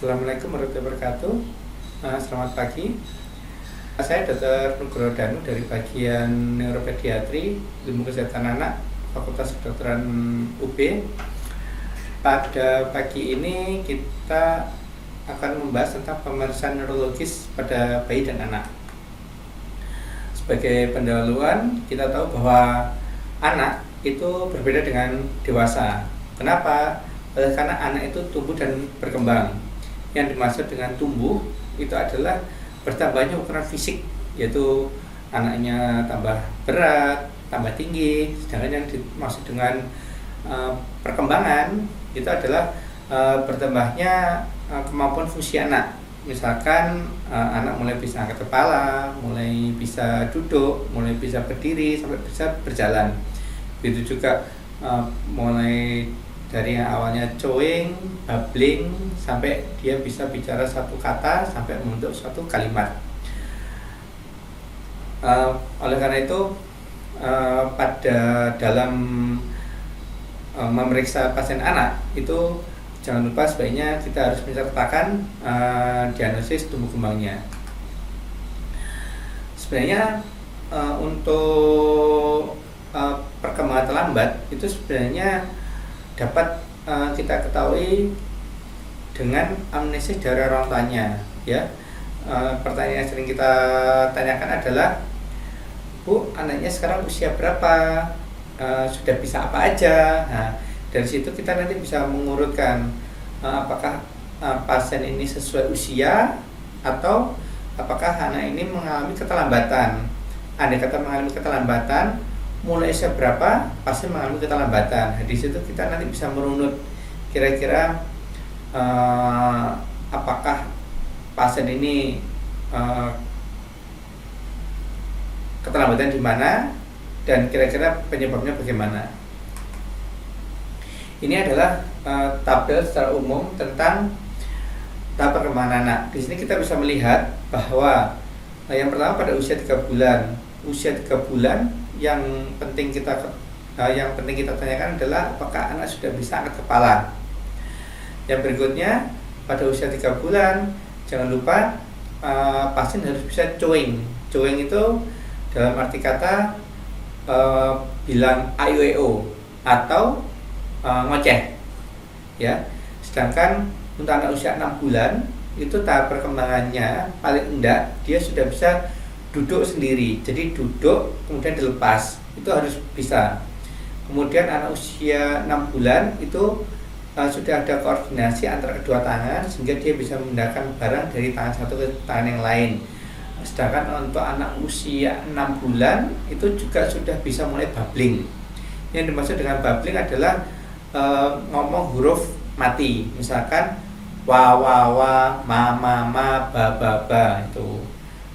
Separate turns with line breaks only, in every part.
Assalamualaikum warahmatullahi wabarakatuh. Selamat pagi. Saya Dr. Nugroho Danu dari bagian Neuropediatri Ilmu Kesehatan Anak Fakultas Kedokteran UB. Pada pagi ini kita akan membahas tentang pemeriksaan neurologis pada bayi dan anak. Sebagai pendahuluan, kita tahu bahwa anak itu berbeda dengan dewasa. Kenapa? Karena anak itu tumbuh dan berkembang. Yang dimaksud dengan tumbuh itu adalah bertambahnya ukuran fisik, yaitu anaknya tambah berat, tambah tinggi. Sedangkan yang dimaksud dengan perkembangan itu adalah bertambahnya kemampuan fungsi anak. Misalkan anak mulai bisa angkat kepala, mulai bisa duduk, mulai bisa berdiri, sampai bisa berjalan. Begitu juga mulai dari yang awalnya chewing, babbling, sampai dia bisa bicara satu kata, sampai membentuk suatu kalimat. Oleh karena itu, pada dalam memeriksa pasien anak itu jangan lupa sebaiknya kita harus menceritakan diagnosis tumbuh kembangnya. Sebenarnya untuk perkembangan terlambat itu sebenarnya dapat kita ketahui dengan amnesis dari orang tuanya, ya. Pertanyaan yang sering kita tanyakan adalah, Bu, anaknya sekarang usia berapa? Sudah bisa apa aja? Nah, dari situ kita nanti bisa mengurutkan apakah pasien ini sesuai usia atau apakah anak ini mengalami keterlambatan. Andai kata mengalami keterlambatan, mulai usia berapa pasien mengalami keterlambatan. Di situ kita nanti bisa merunut kira-kira apakah pasien ini keterlambatan di mana dan kira-kira penyebabnya bagaimana. Ini adalah tabel secara umum tentang tahap perkembangan anak. Di sini kita bisa melihat bahwa yang pertama pada usia 3 bulan. Usia 3 bulan yang penting kita tanyakan adalah apakah anak sudah bisa angkat kepala. Yang berikutnya pada usia 3 bulan jangan lupa pasien harus bisa chewing. Chewing itu dalam arti kata bilang AIOEO atau ngoceh, ya. Sedangkan untuk anak usia 6 bulan itu tahap perkembangannya paling enggak dia sudah bisa duduk sendiri, jadi duduk kemudian dilepas, itu harus bisa. Kemudian anak usia 6 bulan itu sudah ada koordinasi antara kedua tangan sehingga dia bisa memindahkan barang dari tangan satu ke tangan yang lain. Sedangkan untuk anak usia 6 bulan itu juga sudah bisa mulai babbling. Yang dimaksud dengan babbling adalah ngomong huruf mati, misalkan wa wa wa, ma ma ma, ba ba ba. Itu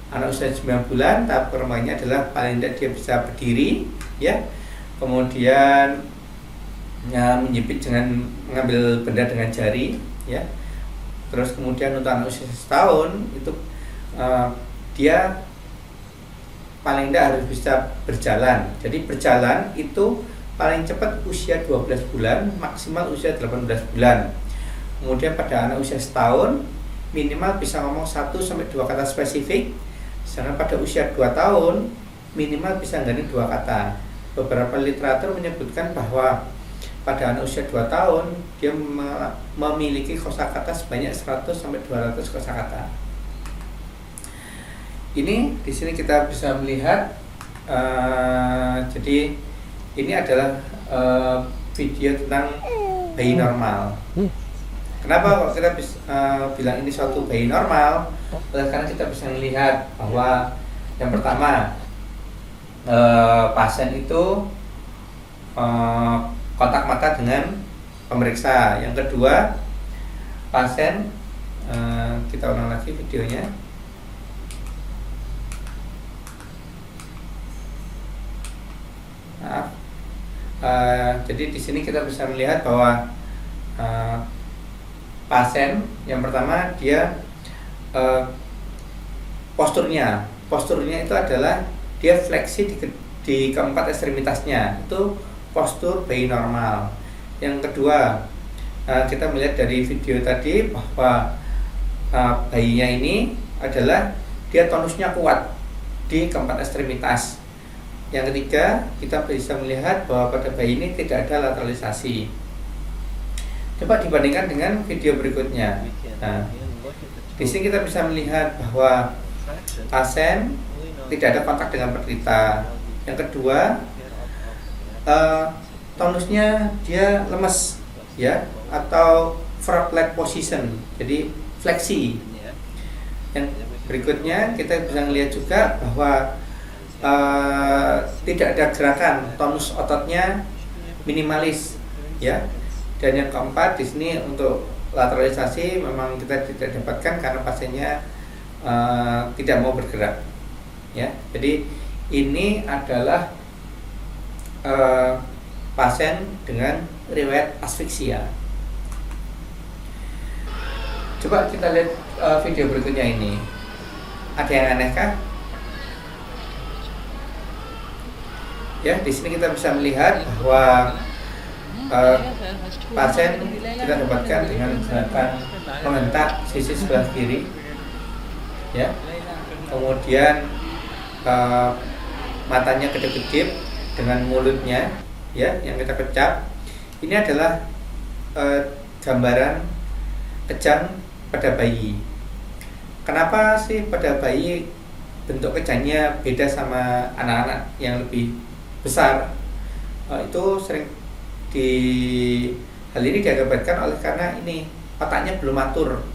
anak usia 9 bulan tahap perkembangannya adalah paling tidak dia bisa berdiri, ya. Kemudian menjepit dengan mengambil benda dengan jari, ya. Terus kemudian untuk anak usia 1 tahun itu dia paling tidak harus bisa berjalan. Jadi berjalan itu paling cepat usia 12 bulan, maksimal usia 18 bulan. Kemudian pada anak usia 1 tahun minimal bisa ngomong 1-2 kata spesifik. Sedangkan pada usia 2 tahun minimal bisa nggali 2 kata. Beberapa literatur menyebutkan bahwa pada anak usia 2 tahun dia memiliki kosakata sebanyak 100-200 kosakata. Ini di sini kita bisa melihat jadi ini adalah video tentang bayi normal. Kenapa kalau kita bilang ini suatu bayi normal? Karena kita bisa melihat bahwa yang pertama pasien itu kontak mata dengan pemeriksa. Yang kedua pasien kita ulang lagi videonya. Jadi di sini kita bisa melihat bahwa pasien yang pertama dia posturnya itu adalah dia fleksi di keempat ekstremitasnya, itu postur bayi normal. Yang kedua kita melihat dari video tadi bahwa bayinya ini adalah dia tonusnya kuat di keempat ekstremitas. Yang ketiga, kita bisa melihat bahwa pada bayi ini tidak ada lateralisasi. Coba dibandingkan dengan video berikutnya. Nah, di sini kita bisa melihat bahwa pasien tidak ada kontak dengan penderita. Yang kedua, tonusnya dia lemes, ya, atau frog leg position, jadi fleksi. Yang berikutnya kita bisa melihat juga bahwa tidak ada gerakan, tonus ototnya minimalis, ya. Dan yang keempat di sini untuk lateralisasi memang kita tidak dapatkan karena pasiennya tidak mau bergerak, ya. Jadi ini adalah pasien dengan riwayat asfiksia. Coba kita lihat video berikutnya ini. Ada yang aneh kah? Ya, di sini kita bisa melihat bahwa pasien kita dapatkan dengan gerakan menghentak sisi sebelah kiri, ya. Kemudian matanya kedip-kedip dengan mulutnya, ya, yang kita kecap. Ini adalah gambaran kejang pada bayi. Kenapa sih pada bayi bentuk kejangnya beda sama anak-anak yang lebih besar? Itu sering hal ini diakibatkan oleh karena ini otaknya belum matur,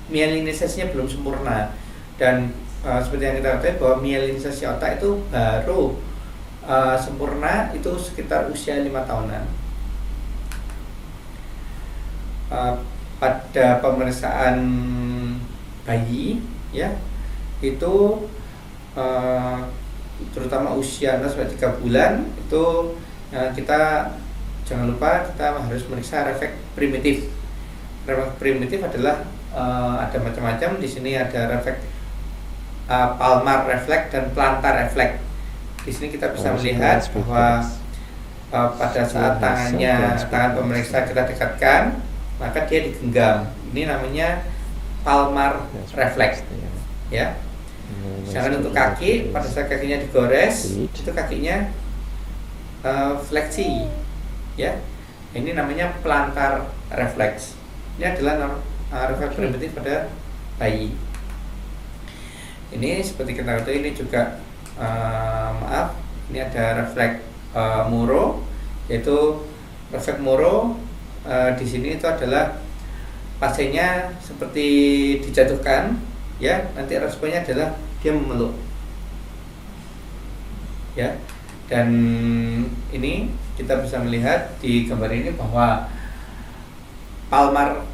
mielinisasinya belum sempurna. Dan seperti yang kita ketahui bahwa mielinisasi otak itu baru sempurna itu sekitar usia 5 tahunan. Pada pemeriksaan bayi, ya, itu terutama usia 0 sampai 3 bulan itu kita jangan lupa kita harus meriksa refleks primitif. Refleks primitif adalah ada macam-macam. Di sini ada refleks palmar refleks dan plantar refleks. Di sini kita bisa melihat bahwa pada saat tangan pemeriksa kita dekatkan, maka dia digenggam. Ini namanya palmar refleks, ya. Sedangkan untuk kaki, pada saat kakinya digores, itu kakinya fleksi, ya. Ini namanya plantar refleks. Ini adalah refleks primitif pada bayi. Ini seperti kita ketahui ini juga ini ada refleks Moro, yaitu refleks Moro di sini itu adalah pasiennya seperti dijatuhkan, ya, nanti responnya adalah dia memeluk, ya. Dan ini kita bisa melihat di gambar ini bahwa palmar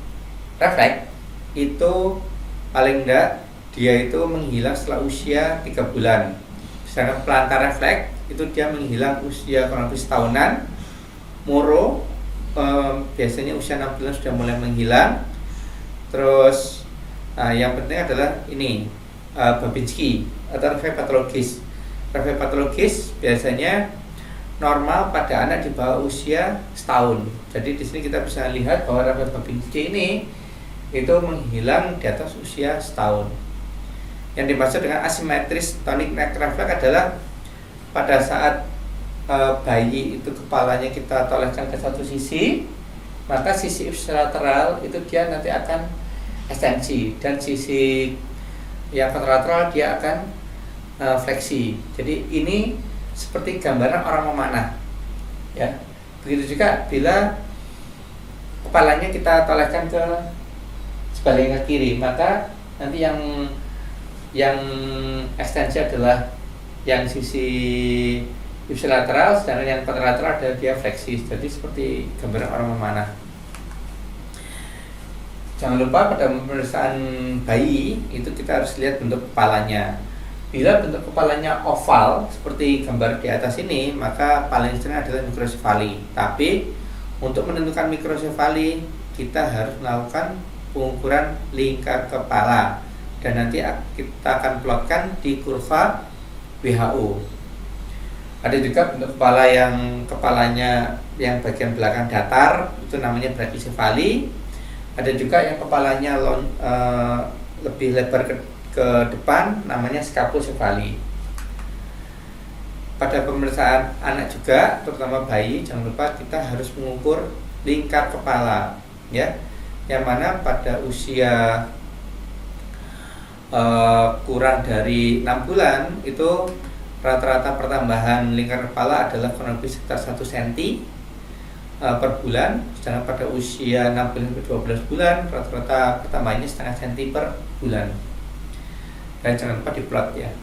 refleks itu paling enggak dia itu menghilang setelah usia 3 bulan. Sedangkan plantar refleks itu dia menghilang usia kurang lebih setahunan. Moro biasanya usia 6 bulan sudah mulai menghilang. Terus yang penting adalah ini Babinski atau refleks patologis. Refleks patologis biasanya normal pada anak di bawah usia setahun. Jadi di sini kita bisa lihat bahwa refleks Babinski ini itu menghilang di atas usia setahun. Yang dimaksud dengan asimetris tonic neck reflex adalah pada saat bayi itu kepalanya kita toleskan ke satu sisi, maka sisi ipsilateral itu dia nanti akan ekstensi dan sisi yang kontralateral dia akan fleksi. Jadi ini seperti gambaran orang memanah, ya. Begitu juga bila kepalanya kita toleskan ke sebaliknya kiri, maka nanti yang ekstensi adalah yang sisi ipsilateral, sedangkan yang kontralateral adalah dia fleksi. Jadi seperti gambaran orang memanah. Jangan lupa pada pemeriksaan bayi itu kita harus lihat bentuk kepalanya. Bila bentuk kepalanya oval seperti gambar di atas ini, maka paling sering adalah mikrosefali. Tapi untuk menentukan mikrosefali kita harus melakukan pengukuran lingkar kepala dan nanti kita akan plotkan di kurva WHO. Ada juga bentuk kepala yang kepalanya yang bagian belakang datar, itu namanya brachysefali. Ada juga yang kepalanya lebih lebar ke depan, namanya skapulosefali. Pada pemeriksaan anak juga, terutama bayi, jangan lupa kita harus mengukur lingkar kepala, ya, yang mana pada usia kurang dari 6 bulan itu rata-rata pertambahan lingkar kepala adalah kurang lebih sekitar 1 cm per bulan, sedangkan pada usia 6 bulan ke 12 bulan rata-rata pertambahannya setengah cm per bulan. Dan jangan lupa diplot, ya.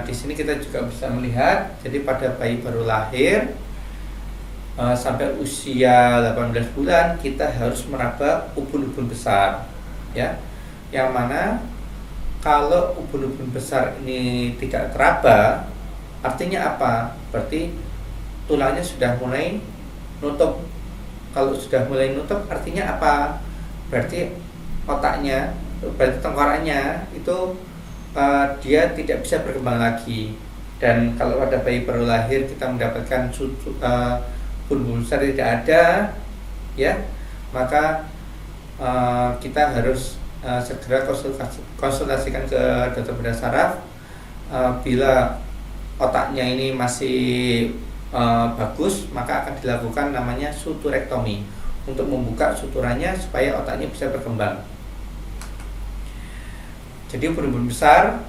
Di sini kita juga bisa melihat, jadi pada bayi baru lahir sampai usia 18 bulan kita harus meraba ubun-ubun besar, ya. Yang mana kalau ubun-ubun besar ini tidak teraba, artinya apa? Berarti tulangnya sudah mulai nutup. Kalau sudah mulai nutup artinya apa? Berarti otaknya, berarti tengkoraknya itu dia tidak bisa berkembang lagi. Dan kalau pada bayi baru lahir kita mendapatkan ubun-ubun besar tidak ada, ya, maka kita harus segera konsultasikan ke dokter bedah saraf. Bila otaknya ini masih bagus, maka akan dilakukan namanya suturektomi untuk membuka suturannya supaya otaknya bisa berkembang. Jadi ubun-ubun besar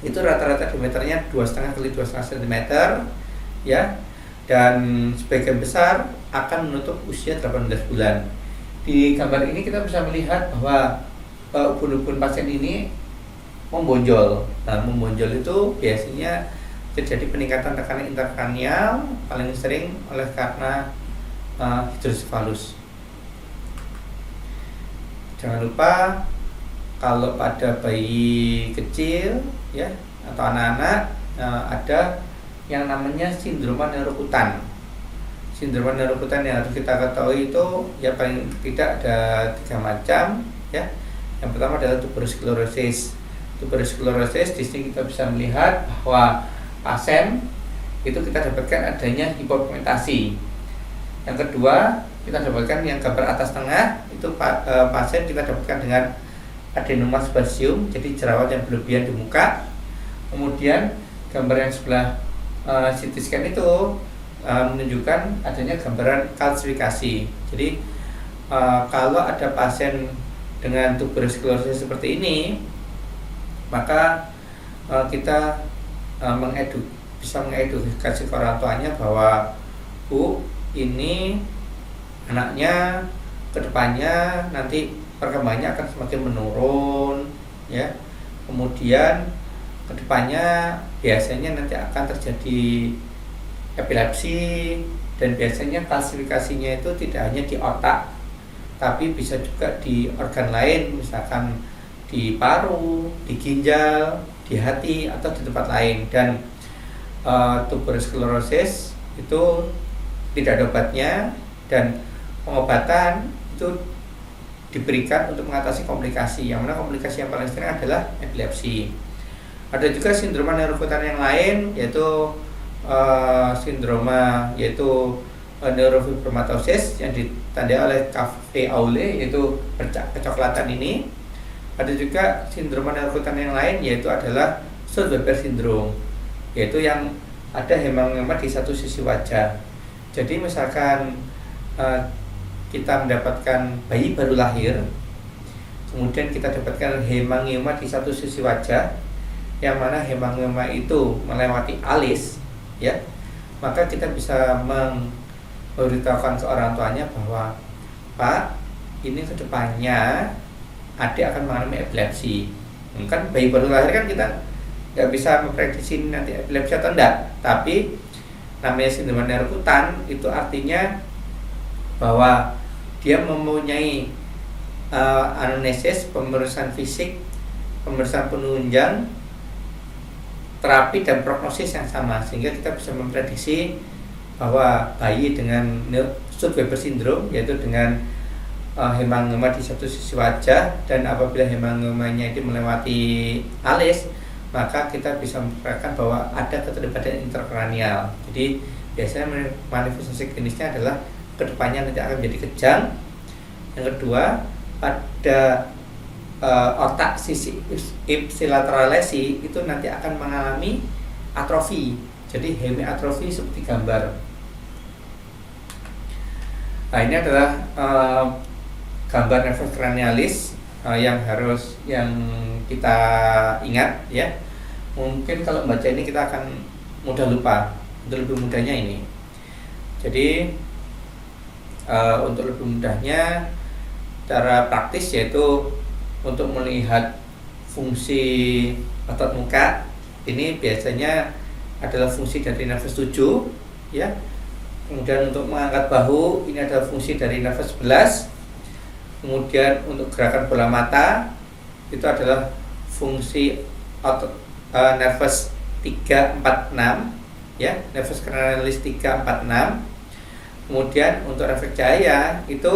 itu rata-rata diameternya 2,5 kali 2,5 cm, ya, dan sebagian besar akan menutup usia 18 bulan. Di gambar ini kita bisa melihat bahwa ubun-ubun pasien ini membonjol. Nah, membonjol itu biasanya terjadi peningkatan tekanan intrakranial, paling sering oleh karena hidrosefalus. Jangan lupa kalau pada bayi kecil, ya, atau anak-anak ada yang namanya sindroma neurokutan. Sindroma neurokutan yang harus kita ketahui itu ya paling tidak ada 3 macam, ya. Yang pertama adalah tuberosklerosis. Tuberosklerosis di sini kita bisa melihat bahwa pasien itu kita dapatkan adanya hipopigmentasi. Yang kedua kita dapatkan yang gambar atas tengah itu pasien kita dapatkan dengan adenoma sebasium, jadi jerawat yang berlebihan di muka. Kemudian gambar yang sebelah CT scan itu menunjukkan adanya gambaran kalsifikasi. Jadi kalau ada pasien dengan tuberosklerosis seperti ini, maka kita bisa mengedukasi ke orang tuanya bahwa Bu, ini anaknya kedepannya nanti perkembangannya akan semakin menurun, ya. Kemudian kedepannya biasanya nanti akan terjadi epilepsi, dan biasanya kalsifikasinya itu tidak hanya di otak, tapi bisa juga di organ lain, misalkan di paru, di ginjal, di hati, atau di tempat lain. Dan tuberosklerosis itu tidak ada obatnya, dan pengobatan itu diberikan untuk mengatasi komplikasi, yang mana komplikasi yang paling sering adalah epilepsi. Ada juga sindroma neurokutan yang lain, yaitu neurofibromatosis yang ditandai oleh cafe au lait, yaitu bercak kecoklatan ini. Ada juga sindroma neurokutan yang lain, yaitu adalah Schulz-Weber syndrome, yaitu yang ada hemangioma di satu sisi wajah. Jadi misalkan kita mendapatkan bayi baru lahir, kemudian kita dapatkan hemangioma di satu sisi wajah, yang mana hemangioma itu melewati alis, ya, maka kita bisa memberitahukan ke orang tuanya bahwa Pak, ini kedepannya adik akan mengalami epilepsi. Kan bayi baru lahir kan kita nggak bisa memprediksi nanti epilepsi atau enggak, tapi namanya sindroma neurokutan itu artinya bahwa dia mempunyai anamnesis, pemeriksaan fisik, pemeriksaan penunjang, terapi dan prognosis yang sama, sehingga kita bisa memprediksi bahwa bayi dengan Schulz-Weber syndrome, yaitu dengan hemangioma di satu sisi wajah, dan apabila hemangiomanya itu melewati alis, maka kita bisa memperkirakan bahwa ada keterlibatan intrakranial. Jadi biasanya manifestasi klinisnya adalah kedepannya nanti akan menjadi kejang, Yang kedua, pada otak sisi ipsilateralesi itu nanti akan mengalami atrofi. Jadi hemiatrofi seperti gambar. Nah, ini adalah gambar nervus cranialis yang kita ingat ya. Mungkin kalau membaca ini kita akan mudah lupa. Untuk lebih mudahnya ini. Jadi untuk lebih mudahnya cara praktis yaitu untuk melihat fungsi otot muka ini biasanya adalah fungsi dari nervus 7 ya. Kemudian untuk mengangkat bahu ini adalah fungsi dari nervus 11. Kemudian untuk gerakan bola mata itu adalah fungsi otot nervus 3, 4, 6 ya, nervus cranialis 3, 4, 6. Kemudian untuk refleks cahaya itu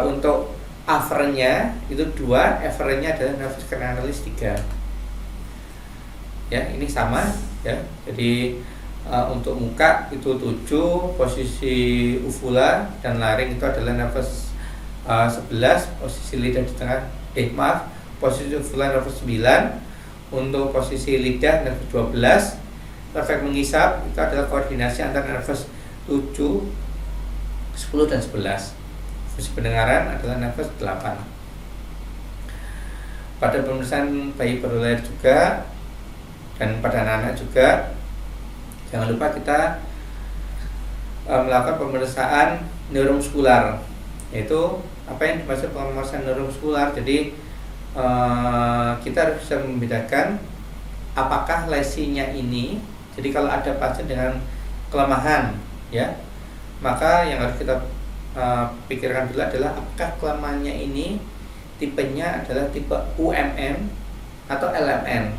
untuk afernya itu 2, efferentnya adalah nervus cranialis 3. Ya, ini sama ya. Jadi untuk muka itu 7, posisi uvula dan laring itu adalah nervus 11, posisi lidah di tengah posisi uvula nervus 9, untuk posisi lidah nervus 12, refleks menghisap itu adalah koordinasi antara nervus 7, 10 dan 11. Fungsi pendengaran adalah nervus 8. Pada pemeriksaan bayi baru lahir juga dan pada anak-anak juga jangan lupa kita melakukan pemeriksaan neuromuskular, yaitu apa yang dimaksud pemeriksaan neuromuskular. Jadi kita harus bisa membedakan apakah lesinya ini. Jadi kalau ada pasien dengan kelemahan ya, maka yang harus kita pikirkan dulu adalah apakah kelemahannya ini tipenya adalah tipe UMN atau LMN.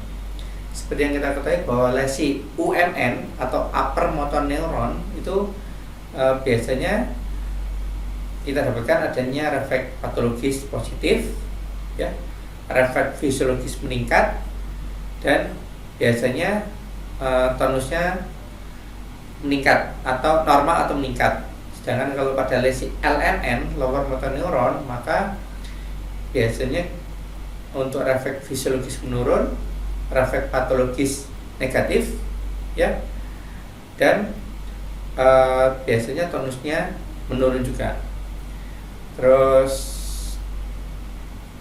Seperti yang kita ketahui bahwa lesi UMN atau upper motor neuron itu biasanya kita dapatkan adanya refleks patologis positif ya, refleks fisiologis meningkat, dan biasanya tonusnya meningkat atau normal atau meningkat. Sedangkan kalau pada lesi LMN, lower motor neuron, maka biasanya untuk refleks fisiologis menurun, refleks patologis negatif ya, dan biasanya tonusnya menurun juga. Terus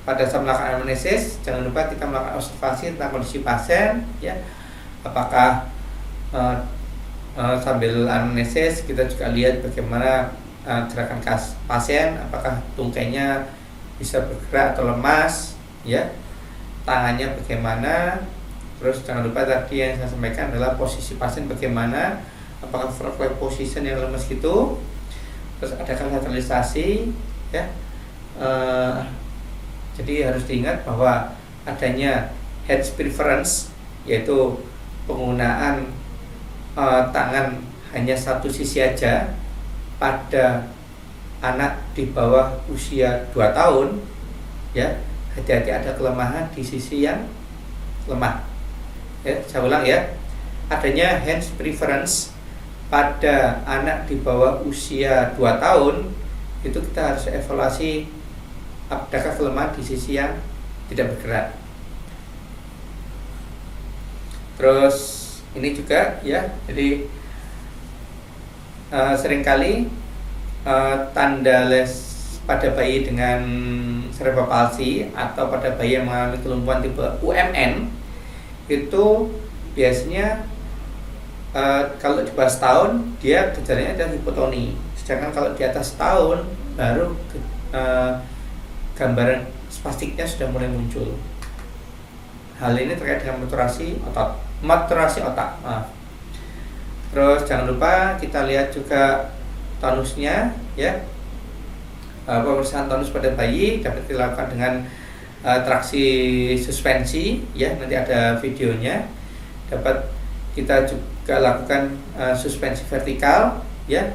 pada saat melakukan anamnesis jangan lupa kita melakukan observasi tentang kondisi pasien ya. Apakah sambil anamnesis kita juga lihat bagaimana gerakan pasien, apakah tungkainya bisa bergerak atau lemas ya, tangannya bagaimana. Terus jangan lupa tadi yang saya sampaikan adalah posisi pasien bagaimana, apakah vertical position yang lemas gitu. Terus adakah lateralisasi ya. Jadi harus diingat bahwa adanya head preference, yaitu penggunaan tangan hanya satu sisi aja pada anak di bawah usia 2 tahun ya. Hati-hati ada kelemahan di sisi yang lemah ya. Saya ulang ya, adanya hands preference pada anak di bawah usia 2 tahun itu kita harus evaluasi apakah kelemahan di sisi yang tidak bergerak. Terus ini juga ya, jadi seringkali tanda les pada bayi dengan cerebral palsy atau pada bayi yang mengalami kelumpuhan tipe UMN itu biasanya kalau di bawah setahun dia gejalanya adalah hipotoni, sedangkan kalau di atas tahun baru gambaran spastiknya sudah mulai muncul. Hal ini terkait dengan maturasi otak. Terus jangan lupa kita lihat juga tonusnya ya. Pemeriksaan tonus pada bayi dapat dilakukan dengan traksi suspensi ya, nanti ada videonya. Dapat kita juga lakukan suspensi vertikal ya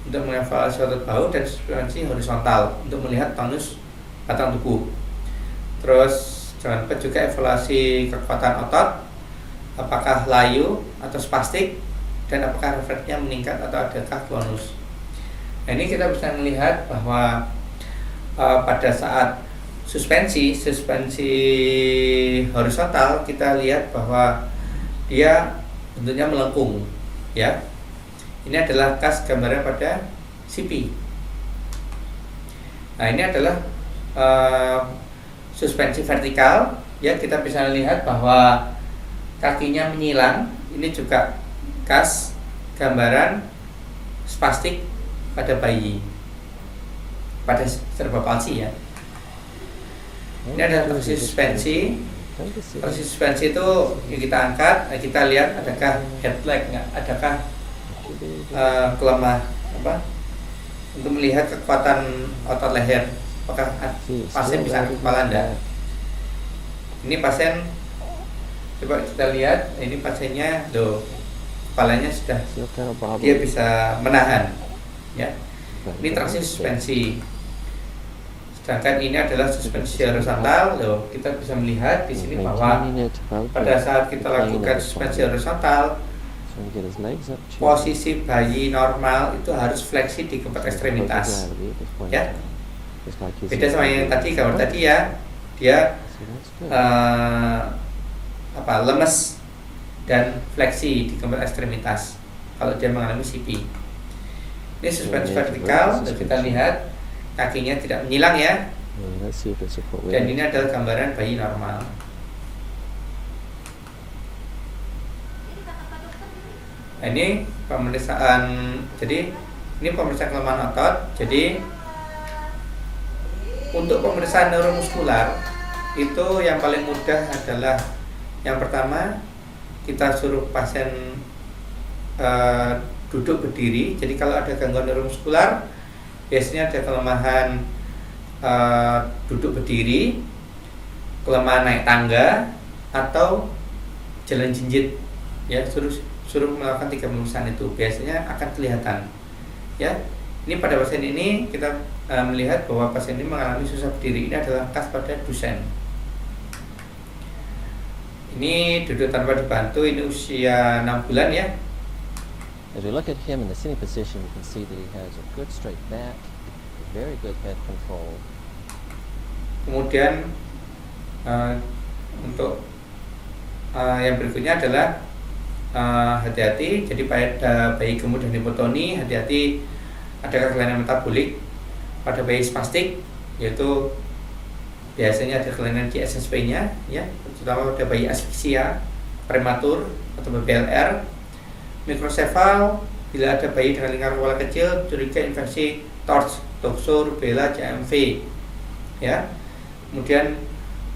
untuk mengevaluasi otot bahu, dan suspensi horizontal untuk melihat tonus batang tubuh. Terus jangan lupa juga evaluasi kekuatan otot, apakah layu atau spastik, dan apakah refleksnya meningkat atau adakah klonus. Nah, ini kita bisa melihat bahwa pada saat suspensi horizontal, kita lihat bahwa dia bentuknya melengkung, ya. Ini adalah kas gambaran pada CP. Nah, ini adalah suspensi vertikal, ya. Kita bisa lihat bahwa kakinya menyilang. Ini juga kas gambaran spastik pada bayi, pada serba palsi, ya. Ini adalah traksi suspensi. Traksi suspensi itu yang kita angkat, kita lihat adakah head lag, adakah kelemah untuk melihat kekuatan otot leher, apakah pasien bisa angkat kepala enggak. Ini pasien, coba kita lihat, ini pasiennya kepalanya sudah, dia bisa menahan, ya. Ini traksi suspensi. Sedangkan ini adalah suspensi horizontal. Kita bisa melihat di sini bahwa pada saat kita lakukan suspensi horizontal, posisi bayi normal itu harus fleksi di keempat ekstremitas, ya. Beda sama yang tadi, gambar tadi, ya, dia lemes dan fleksi di keempat ekstremitas kalau dia mengalami CP. Ini suspensi vertikal, dan kita lihat kakinya tidak menyilang, ya. Dan ini adalah gambaran bayi normal. Nah, ini pemeriksaan. Jadi ini pemeriksaan kelemahan otot. Jadi untuk pemeriksaan neuromuskular itu yang paling mudah adalah yang pertama, kita suruh pasien duduk berdiri. Jadi kalau ada gangguan neuromuskular, biasanya ada kelemahan duduk berdiri, kelemahan naik tangga, atau jalan jinjit, ya. Suruh melakukan 3 pemeriksaan itu, biasanya akan kelihatan, ya. Ini pada pasien ini kita melihat bahwa pasien ini mengalami susah berdiri. Ini adalah kas pada Duchenne. Ini duduk tanpa dibantu, ini usia 6 bulan, ya.
As we look at him in the sitting position, you can see that he has a good straight back, very good head control.
Kemudian untuk yang berikutnya adalah hati-hati. Jadi pada bayi gemuk dan hipotoni, hati-hati ada kelainan metabolik. Pada bayi spastik, yaitu biasanya ada kelainan di SSP-nya, ya, terutama pada bayi asfiksia prematur atau BLR. Mikrosefal, bila ada bayi dengan lingkar kepala kecil, curiga infeksi TORCH, toxo, rubella, CMV, ya. Kemudian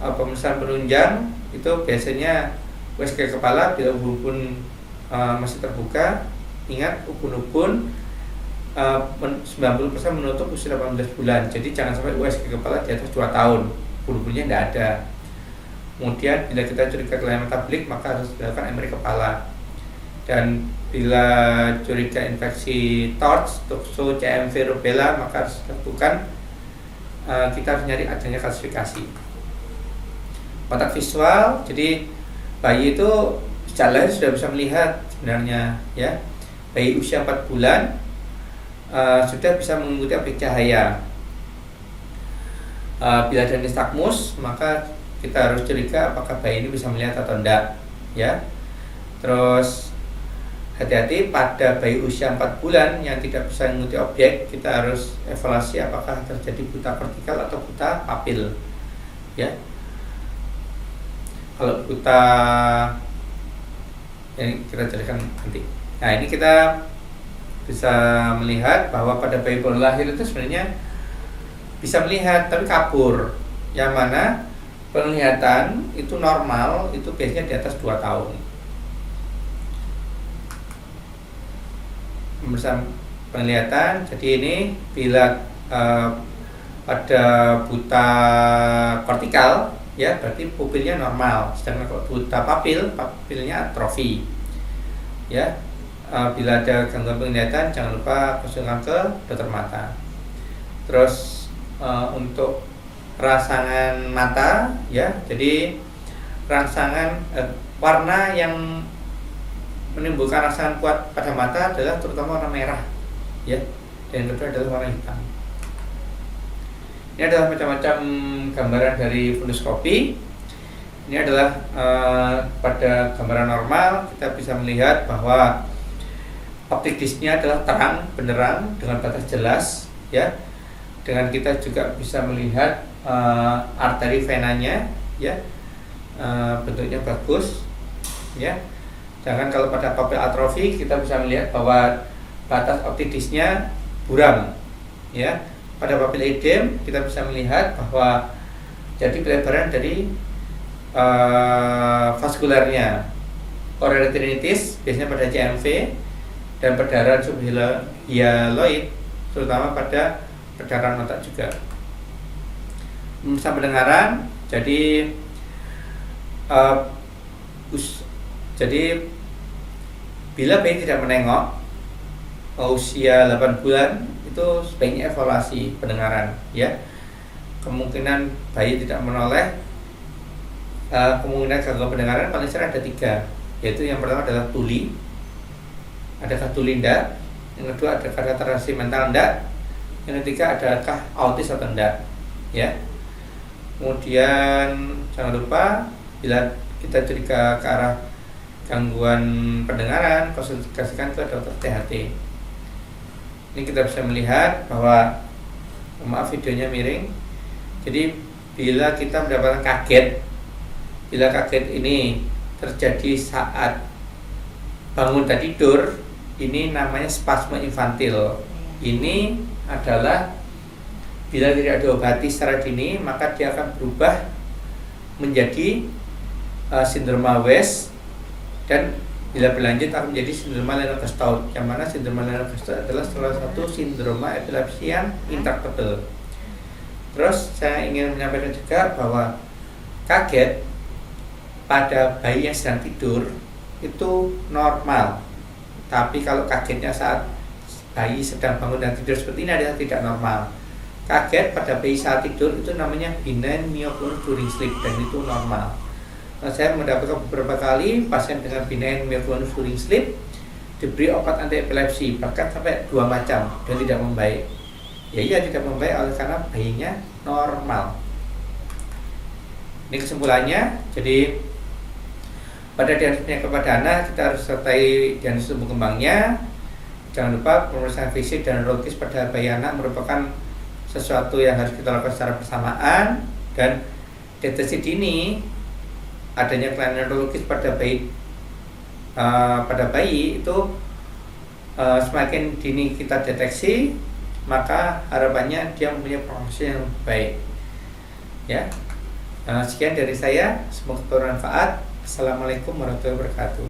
pemeriksaan penunjang itu biasanya USG kepala bila ubun-ubun masih terbuka. Ingat, ubun-ubun 90% menutup usia 18 bulan. Jadi jangan sampai USG kepala di atas 2 tahun, ubun-ubunnya tidak ada. Kemudian bila kita curiga kelainan metabolik, maka harus dilakukan MRI kepala. Dan bila curiga infeksi TORCH, toxo, CMV, rubella, maka harus dilakukan, kita harus nyari adanya kalsifikasi. Kontak visual, jadi bayi itu secara sudah bisa melihat sebenarnya, ya. Bayi usia 4 bulan sudah bisa mengikuti objek cahaya. Bila ada nystagmus, maka kita harus curiga apakah bayi ini bisa melihat atau tidak, ya. Terus hati-hati pada bayi usia 4 bulan yang tidak bisa mengikuti objek, kita harus evaluasi apakah terjadi buta kortikal atau buta papil, ya. Kalau buta, yang kita jadikan nanti. Nah, ini kita bisa melihat bahwa pada bayi baru lahir itu sebenarnya bisa melihat tapi kabur. Yang mana penglihatan itu normal, itu biasanya di atas 2 tahun. Pemeriksaan penglihatan, jadi ini bila pada buta kortikal, ya, berarti pupilnya normal. Sedangkan kalau buta papilnya atrofi, ya. Bila ada gangguan penglihatan, jangan lupa konsultasi ke dokter mata. Terus untuk rangsangan mata, ya, jadi rangsangan warna yang menimbulkan rangsangan kuat pada mata adalah terutama warna merah, ya, dan yang kedua adalah warna hitam. Ini Ini adalah macam-macam gambaran dari funduskopi. Ini adalah pada gambaran normal kita bisa melihat bahwa optik disknya adalah terang benderang dengan batas jelas, ya. Dengan kita juga bisa melihat arteri venanya, ya, bentuknya bagus, ya. Sedangkan kalau pada papil atrofi kita bisa melihat bahwa batas optik disknya buram, ya. Pada papil edem kita bisa melihat bahwa jadi pelebaran dari vaskularnya. Choroidal retinitis biasanya pada CMV dan perdarahan subhyaloid, terutama pada perdarahan otak juga. Pemirsa pendengaran, jadi bila bayi tidak menengok usia 8 bulan, itu sebaiknya evaluasi pendengaran, ya. Kemungkinan bayi tidak menoleh, kemungkinan gangguan pendengaran paling sering ada 3, yaitu yang pertama adalah tuli, adakah tuli enggak, yang kedua adakah retardasi mental enggak, yang ketiga adakah autis atau enggak, ya. Kemudian jangan lupa bila kita curiga ke arah gangguan pendengaran, konsultasikan ke dokter THT. Ini kita bisa melihat bahwa, maaf videonya miring. Jadi bila kita mendapatkan kaget, bila kaget ini terjadi saat bangun dan tidur, ini namanya spasme infantil. Ini adalah bila tidak diobati secara dini, maka dia akan berubah menjadi sindroma West, dan bila berlanjut akan menjadi sindroma Lennox-Gastaut, yang mana sindroma Lennox-Gastaut adalah salah satu sindroma epilepsi yang intractable. Terus saya ingin menyampaikan juga bahwa kaget pada bayi yang sedang tidur itu normal, tapi kalau kagetnya saat bayi sedang bangun dan tidur seperti ini adalah tidak normal. Kaget pada bayi saat tidur itu namanya benign myoclonus during sleep, dan itu normal. Saya mendapatkan beberapa kali pasien dengan benign myoclonus during sleep diberi obat anti epilepsi, bahkan sampai 2 macam, dan tidak membaik. Ya iya, tidak membaik oleh karena bayinya normal. Ini kesimpulannya. Jadi pada diagnosis penyakit pada anak kita harus sertai diagnosis tumbuh kembangnya. Jangan lupa pemeriksaan fisik dan neurologis pada bayi anak merupakan sesuatu yang harus kita lakukan secara bersamaan, dan deteksi dini adanya kelainan neurologis pada bayi itu semakin dini kita deteksi, maka harapannya dia mempunyai prognosis yang baik, ya. Sekian dari saya, semoga bermanfaat. Assalamualaikum warahmatullahi wabarakatuh.